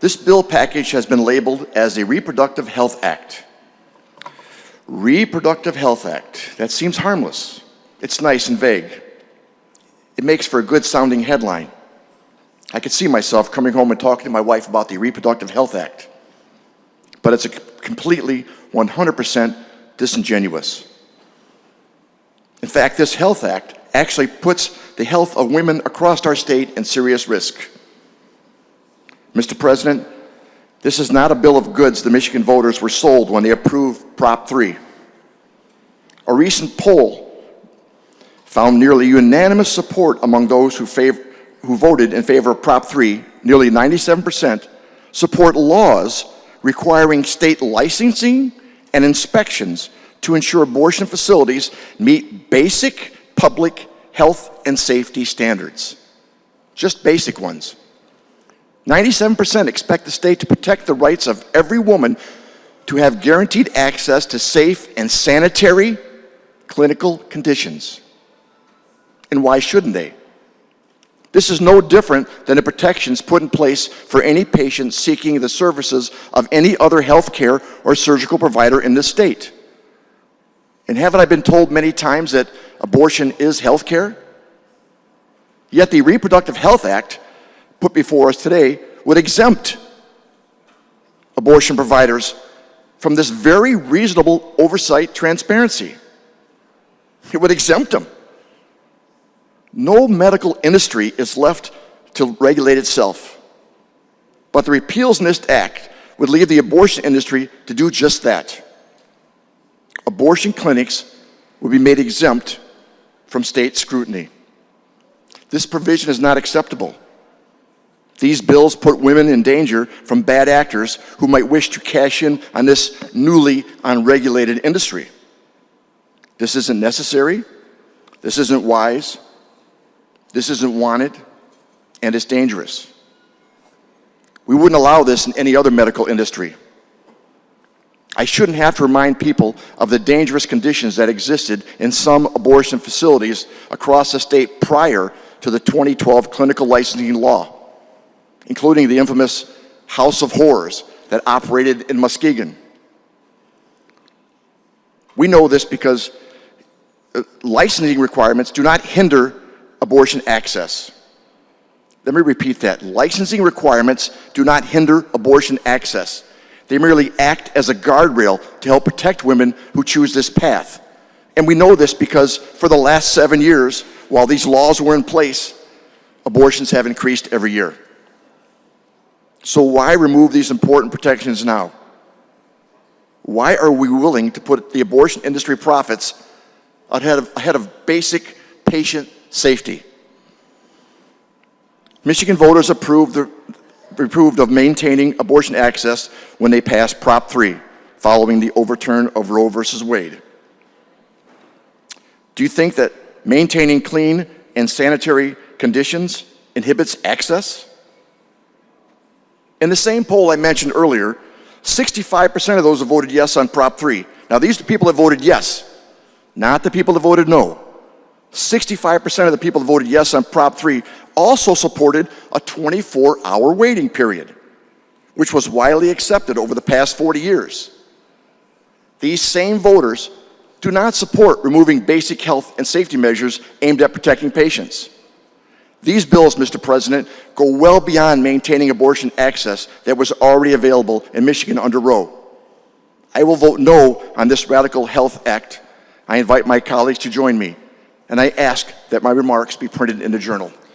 This bill package has been labeled as a Reproductive Health Act. Reproductive Health Act. That seems harmless. It's nice and vague. It makes for a good sounding headline. I could see myself coming home and talking to my wife about the Reproductive Health Act. But it's completely 100% disingenuous. In fact, this Health Act actually puts the health of women across our state in serious risk. Mr. President, this is not a bill of goods the Michigan voters were sold when they approved Prop 3. A recent poll found nearly unanimous support among those who voted in favor of Prop 3, nearly 97%, support laws requiring state licensing and inspections to ensure abortion facilities meet basic public health and safety standards. Just basic ones. 97% expect the state to protect the rights of every woman to have guaranteed access to safe and sanitary clinical conditions. And why shouldn't they? This is no different than the protections put in place for any patient seeking the services of any other health care or surgical provider in this state. And haven't I been told many times that abortion is health care? Yet the Reproductive Health Act put before us today would exempt abortion providers from this very reasonable oversight transparency. It would exempt them. No medical industry is left to regulate itself. But the repeals in this act would leave the abortion industry to do just that. Abortion clinics would be made exempt from state scrutiny. This provision is not acceptable. These bills put women in danger from bad actors who might wish to cash in on this newly unregulated industry. This isn't necessary. This isn't wise. This isn't wanted, and it's dangerous. We wouldn't allow this in any other medical industry. I shouldn't have to remind people of the dangerous conditions that existed in some abortion facilities across the state prior to the 2012 clinical licensing law, including the infamous House of Horrors that operated in Muskegon. We know this because licensing requirements do not hinder abortion access. Let me repeat that. Licensing requirements do not hinder abortion access. They merely act as a guardrail to help protect women who choose this path. And we know this because for the last 7 years, while these laws were in place, abortions have increased every year. So why remove these important protections now? Why are we willing to put the abortion industry profits ahead of basic patient safety? Michigan voters approved of maintaining abortion access when they passed Prop 3, following the overturn of Roe versus Wade. Do you think that maintaining clean and sanitary conditions inhibits access? In the same poll I mentioned earlier, 65% of those who voted yes on Prop 3. Now, these are the people that voted yes, not the people that voted no. 65% of the people that voted yes on Prop 3 also supported a 24-hour waiting period, which was widely accepted over the past 40 years. These same voters do not support removing basic health and safety measures aimed at protecting patients. These bills, Mr. President, go well beyond maintaining abortion access that was already available in Michigan under Roe. I will vote no on this radical health act. I invite my colleagues to join me, and I ask that my remarks be printed in the Journal.